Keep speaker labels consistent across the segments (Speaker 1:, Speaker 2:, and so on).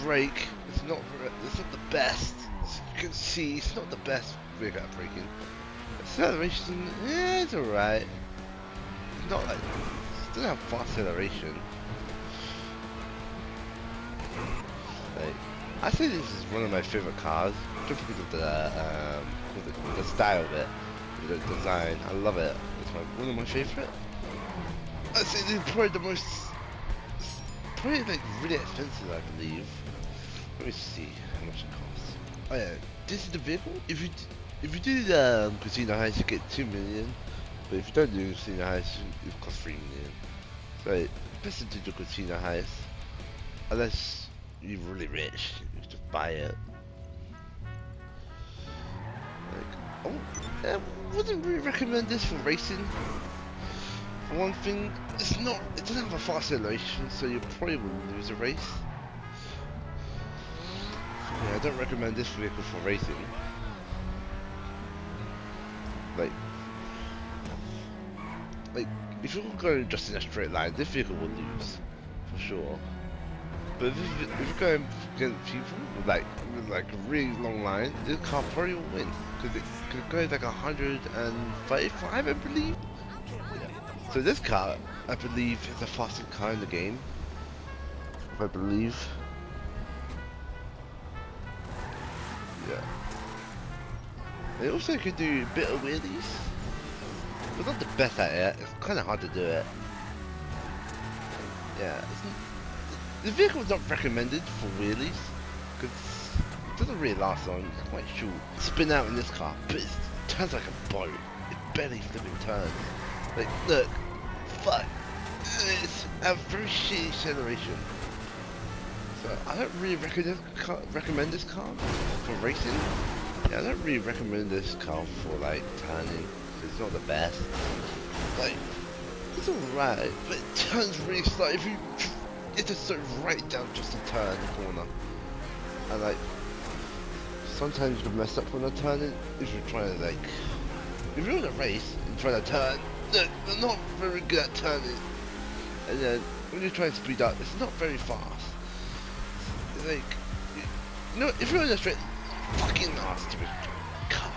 Speaker 1: brake. It's not the best. As you can see, it's not the best vehicle at braking. Acceleration, yeah, it's alright. It's not like, it doesn't have fast acceleration. Like, I say this is one of my favorite cars, just because of the style of it, the design. I love it. It's one of my favorite. I say this is probably the most, probably like really expensive, I believe. Let me see how much it costs. Oh yeah, this is the vehicle. If you do the casino heist, you get 2 million. But if you don't do casino heist, it costs 3 million. So best to do the casino heist, unless you're really rich, you just buy it. Like, I wouldn't really recommend this for racing. For one thing, it doesn't have a fast acceleration, so you probably will lose a race. Yeah, I don't recommend this vehicle for racing. Like if you're going just in a straight line, this vehicle will lose, for sure. But if you're going against people with like a really long line, this car probably will win, because it goes like 135, I believe. Yeah. So this car, I believe, is the fastest car in the game. I believe. Yeah. It also can do a bit of wheelies, but not the best at it. It's kind of hard to do it. Yeah. The vehicle is not recommended for wheelies, because it doesn't really last long. It's quite short. Spin out in this car, but it turns like a boat. It barely flipping turns. Like, look, fuck. It's a very shitty acceleration. So I don't really recommend this car for racing. Yeah, I don't really recommend this car for like turning. It's not the best. Like, it's alright, but it turns really slow. If you just sort of right down just to turn the corner, and like sometimes you can mess up when you're turning if you're trying to if you're in a race and trying to turn. Look, they're not very good at turning, and then when you're trying to speed up, it's not very fast. Like, if you're in a straight, fucking nasty car,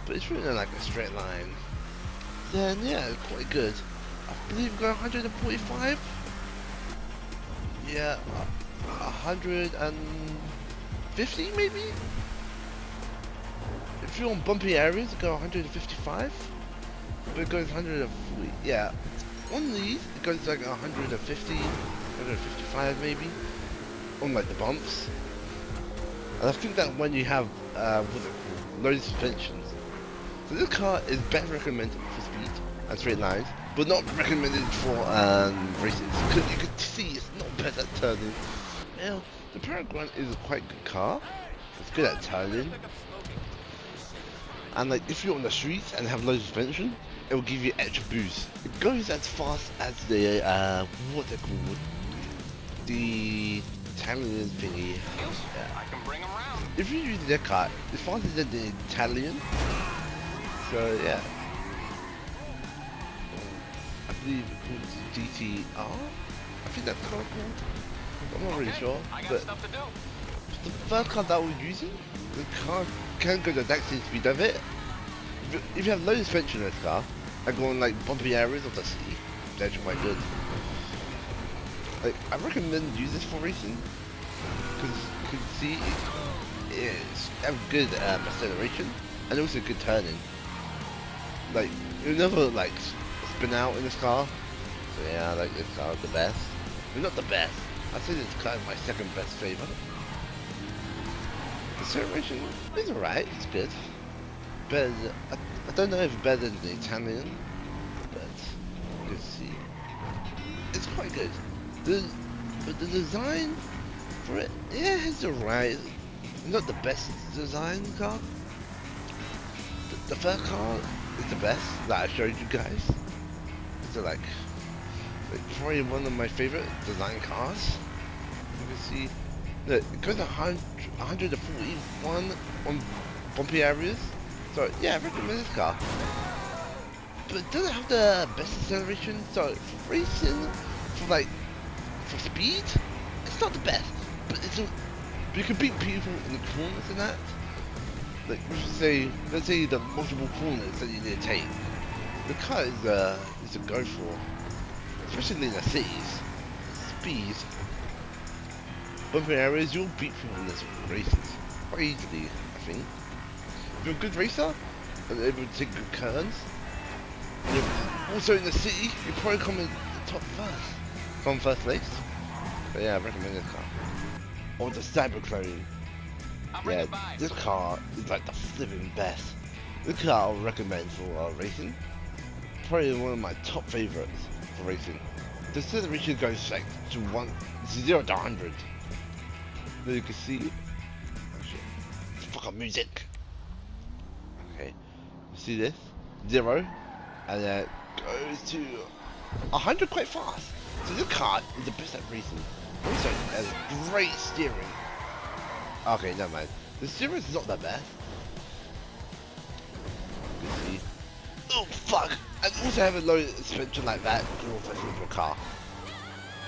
Speaker 1: but if you're in like a straight line, then yeah, it's quite good. I believe we got 145. Yeah, 150 maybe. If you're on bumpy areas, it goes 155. But it goes 140. Yeah, on these it goes like 150, 155 maybe. On like the bumps. And I think that when you have what's it called, low suspensions. So this car is better recommended for speed and straight lines, but not recommended for races, because you can see it's not better at turning. Now, the Paragon is a quite good car. It's good at turning. And like if you're on the streets and have low suspension, it will give you extra boost. It goes as fast as the what's it called? The Italian thingy. Yeah.
Speaker 2: I can bring them around.
Speaker 1: If you use their car, it's faster than the Italian. So yeah. I believe it's called GTR. I think that's car called. I'm not really sure.
Speaker 2: I got
Speaker 1: But
Speaker 2: stuff to do.
Speaker 1: the first car that we're using, the car can go the exact same speed of it. If you have low suspension in this car and go on like bumpy areas of the city, it's actually quite good. Like, I recommend use this for racing, because you can see it's have good acceleration and also good turning. Like, you'll never like spin out in this car. So yeah, I like this car the best. But not the best. I'd say this car is my second best favorite. The acceleration is alright, it's good. Better than, I don't know if it's better than the Italian, but you can see it's quite good. But the design for it, yeah, it's alright. Not the best design car. The first car is the best that I showed you guys. It's like probably one of my favorite design cars. You can see that it goes 141 on bumpy areas. So yeah, I recommend this car. But it doesn't have the best acceleration. So for racing, for speed, it's not the best. But but you can beat people in the corners and that. Like, let's say the multiple corners that you need to take. The car is a go for, especially in the cities. Speed, bumpy areas, you'll beat people in this races quite easily, I think. If you're a good racer and able to take good turns, and you're also in the city, you probably come in the top first, come first place. But yeah, I recommend this car. Or the Cyberclone. Yeah, this car is like the flipping best. This car I'll recommend for racing. Probably one of my top favorites for racing. The acceleration goes like to 0 to 100. There you can see. Oh shit. It's fucking music. Okay. You see this? 0. And then it goes to 100 quite fast. So this car is the best at racing. Also, it has great steering. Okay, never mind. The steering is not the best. You can see. Oh fuck! And also having low suspension like that can also help your car.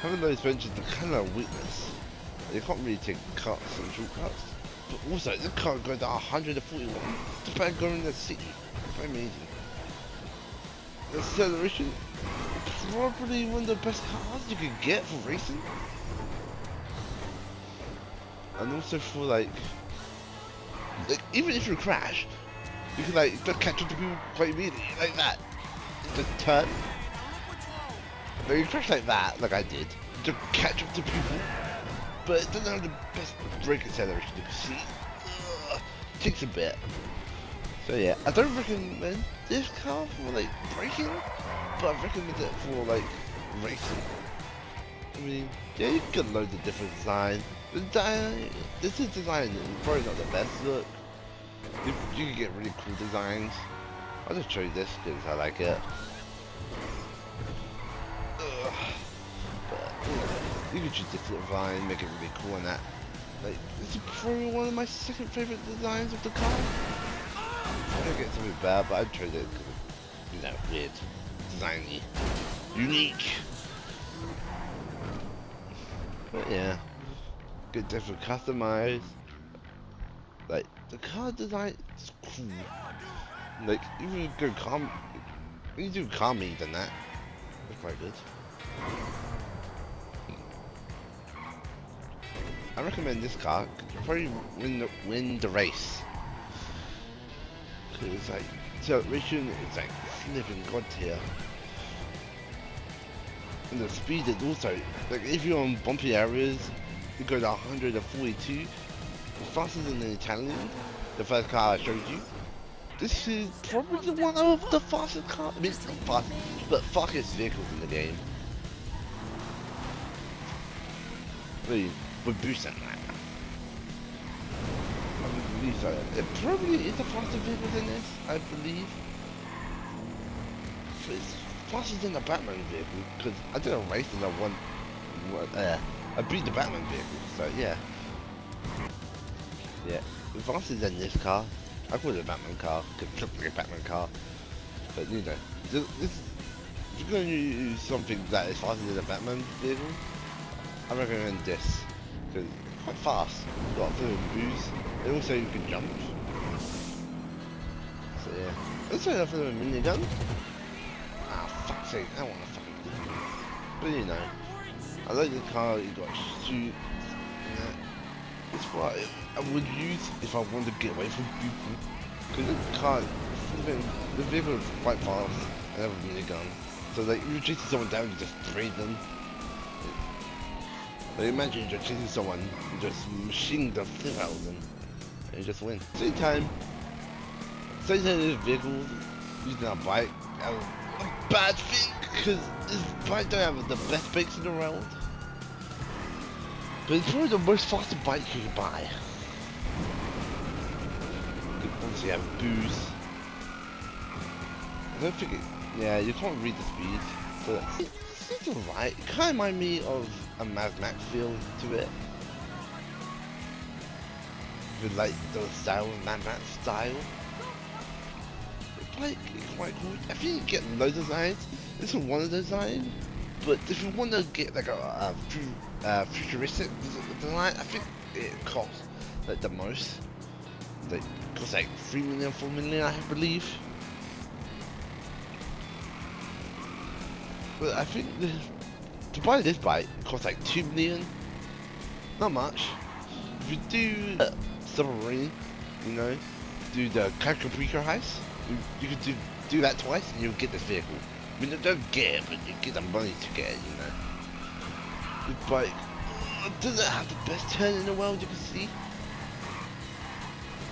Speaker 1: Having low suspension is kind of a weakness. You can't really take cuts and shortcuts. But also, this car goes to 141 just by going in the city. It's amazing. The acceleration is probably one of the best cars you can get for racing. And also for like even if you crash, you can like just catch up to people quite immediately, like that. Just turn. Like you crash like that, like I did, just catch up to people. But it doesn't have the best brake acceleration you can see. Takes a bit. So yeah, I don't recommend this car for like braking, but I recommend it for like racing. I mean, yeah, you can get loads of different designs. This is design is probably not the best look. You can get really cool designs. I'll just show you this because I like it. But you can choose this design, make it really cool and that. Like, this is probably one of my second favorite designs of the car. I'm gonna get something bad, but I'd trade it because it's, you know, weird, designy, unique. But yeah, get different customized. Like the car design is cool. Like even you go calm, you do calming than that. That's quite good. I recommend this car. Cause you probably win the race. Cause it's like acceleration is like flipping god tier. And the speed is also like if you're on bumpy areas, you go to 142. Faster than the Italian, the first car I showed you. This is probably one of the fastest cars. I mean, it's not fast, but fastest vehicles in the game. Really, with boost and that. I believe so. It probably is a faster vehicle than this, I believe. But it's faster than the Batman vehicle, because I did a race and I beat the Batman vehicle, so yeah. Yeah, faster than this car. I call it a Batman car, because it looks like a Batman car. But you know, this, if you're going to use something that is faster than a Batman vehicle, I recommend this. Because it's quite fast, it's got a bit of boost, and also you can jump. So yeah. Also have a minigun. Ah, fuck's sake, I don't want to fucking do it. But you know, I like the car, you got to shoot. It's what I would use if I wanted to get away from people. Because the car, the vehicle is quite fast and I have a minigun. So like, if you're chasing someone down, you just braid them. Like imagine you're chasing someone, you just machine the flip out of them. And you just win. Same time this vehicle, using a bike, a bad thing, because this bike don't have the best brakes in the world. But it's probably the most fastest bike you can buy. You can obviously have boost. I don't think it, yeah, you can't read the speed. But it's alright. It kind of reminds me of a Mad Max feel to it. With like the style of Mad Max style. It's quite cool. I think you get loads of designs. This is one of the designs. But if you want to get like a futuristic design. I think it costs like the most. Like costs like 3 million, 4 million, I believe. But I think to buy this bike costs like 2 million. Not much. If you do submarine, you know, do the Cacaprica heist, you could do that twice and you'll get this vehicle. I mean, don't get it, but you get the money to get it, you know. This bike doesn't have the best turn in the world, you can see.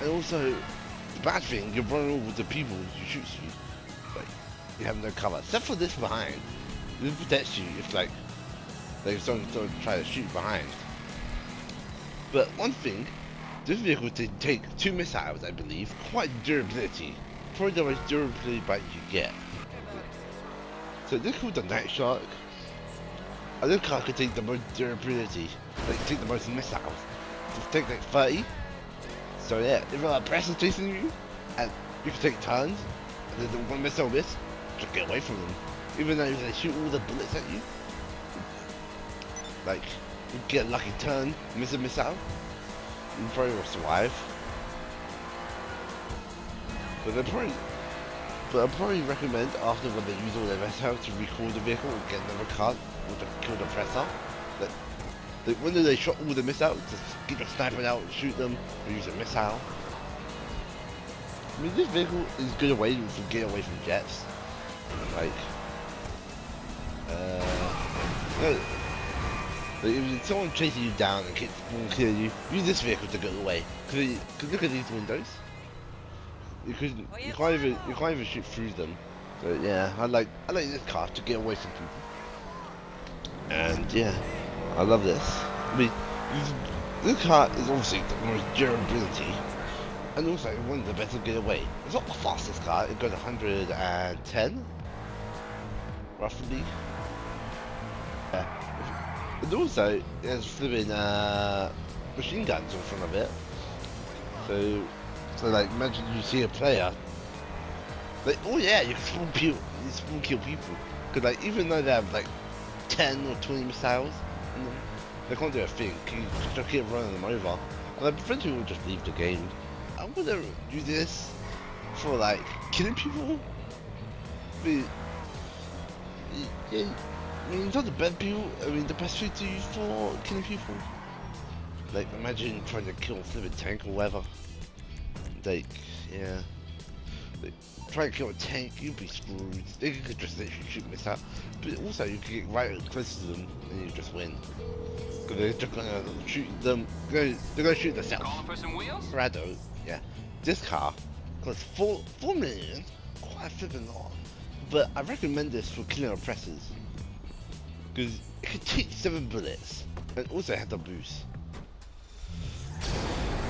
Speaker 1: And also, the bad thing, you're running over the people who shoots you. Like, you have no cover. Except for this behind. This protects you if, like someone try to shoot behind. But one thing, this vehicle did take 2 missiles, I believe. Quite durability. Probably the most durability bike you get. So this is called the Night Shark. And this car could take the most durability. Like, take the most missiles. Just take like 30. So yeah, if a person chasing you, and you can take turns, and then the one missile miss, just get away from them. Even though they shoot all the bullets at you. Like, you get a lucky turn, miss a missile, you probably will survive. But I'd probably recommend after when they use all their missiles to recall the vehicle or get another car or to kill the oppressor. That when they shot all the missiles, just keep on sniping out and shoot them or use a missile. I mean, this vehicle is good away to get away from jets. Like, if someone chasing you down and will kill you, use this vehicle to get away. Cause look at these windows. You can't even shoot through them. So yeah, I like this car to get away from people. And yeah, I love this. I mean, this car is obviously the most durability, and also one of the best to get away. It's not the fastest car. It goes 110, roughly. Yeah. And also, it has flipping machine guns in front of it. So like, imagine you see a player. Like, oh yeah, you can spawn kill people. Cause like, even though they have like 10 or 20 missiles in them, they can't do a thing. You just keep running them over. And like, eventually we'll just leave the game. I wouldn't do this for like killing people. But, yeah, I mean, it's not the best people. I mean, the best thing to use for killing people. Like, imagine trying to kill a flipping tank or whatever. Like, yeah. Like, try to kill a tank, you'd be screwed. They could just literally shoot this out. But also, you could get right close to them and you just win. Because they're just gonna shoot them. They're gonna shoot themselves. Rado, yeah. This car costs 4 million. Quite flipping lot. But I recommend this for killing oppressors. Because it can take 7 bullets. And also have the boost.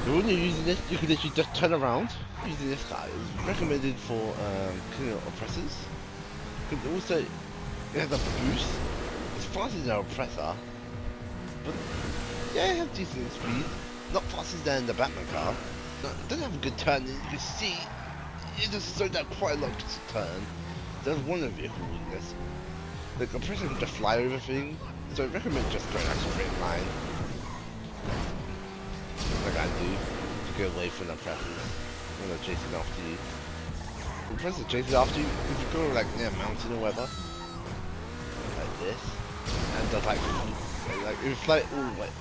Speaker 1: So when you're using this, you can literally just turn around. Using this car is recommended for killing oppressors. Because also, it has a boost. It's faster than an oppressor. But yeah, it has decent speed. Not faster than the Batman car. No, it doesn't have a good turn. You can see, it just slowed down quite a lot to turn. There's one of the vehicle weakness. Like, oppressor can just fly over things. So I recommend just going like a straight line. Like I do, to get away from the oppressors when they're chasing after you. The oppressor chases after you, if you go like near a mountain or whatever, like this, and just like if you fly all the way up.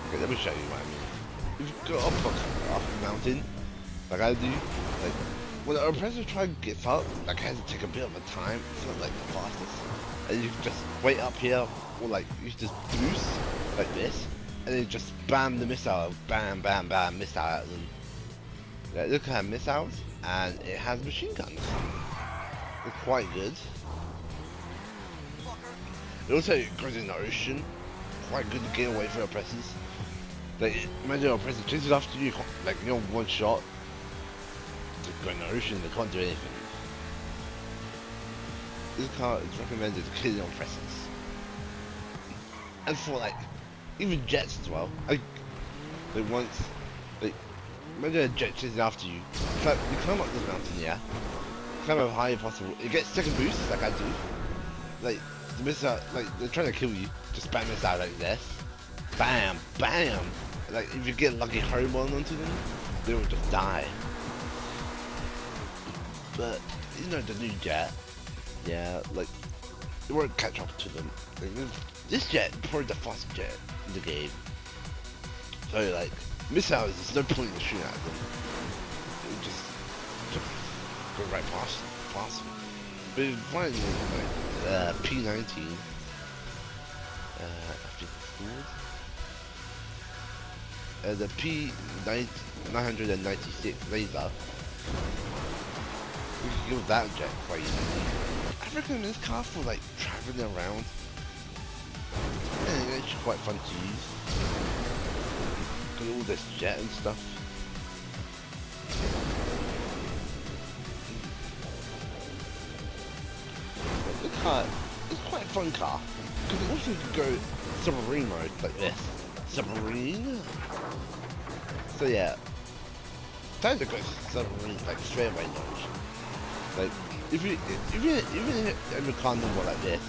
Speaker 1: Okay, let me show you what I mean. If you go up a mountain, like I do, like when the oppressor try and get up, like it has to take a bit of a time, it's not like the fastest. And you can just wait up here, or like you just boost like this. And then just bam the missile, bam, bam, bam, missile at them. Yeah, look at missiles, and it has machine guns. It's quite good. It also goes in the ocean, quite good to get away from oppressors. Like, imagine an oppressor chases after you, like you know, one shot. To go in the ocean, they can't do anything. This car is recommended to kill oppressors. And for like, even jets as well. Like once, like imagine a jet chasing after you. You climb up this mountain, yeah. Climb up high as possible. It gets second boost, like I do. Like the missile, like, they're trying to kill you. Just spam missile like this. Bam, bam. Like, if you get lucky home run onto them, they will just die. But, you know, the new jet, yeah, like, it won't catch up to them. Like, this jet is probably the fastest jet in the game. So, like, missiles, there's no point in shooting at them. It will just go right past them. But it's fine, like, P-19, I think it's called. The P-996 laser, we can kill that jet quite easily. I recommend this car for like traveling around. Yeah, it's quite fun to use. Got all this jet and stuff. The car is quite a fun car because it also can go submarine mode like this. Submarine. So yeah, time to go submarine like straight away launch. Like if you have a car number like this,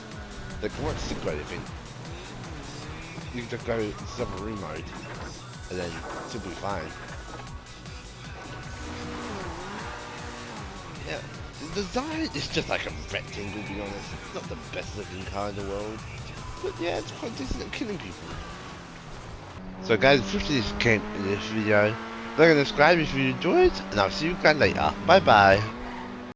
Speaker 1: like won't sink or anything. You can just go submarine mode and then it'll be fine. Yeah, the design is just like a rectangle, to be honest. It's not the best looking car in the world, but yeah, it's quite decent at killing people. So guys, hopefully this came in this video. Like and subscribe if you enjoyed, and I'll see you guys later. Bye bye.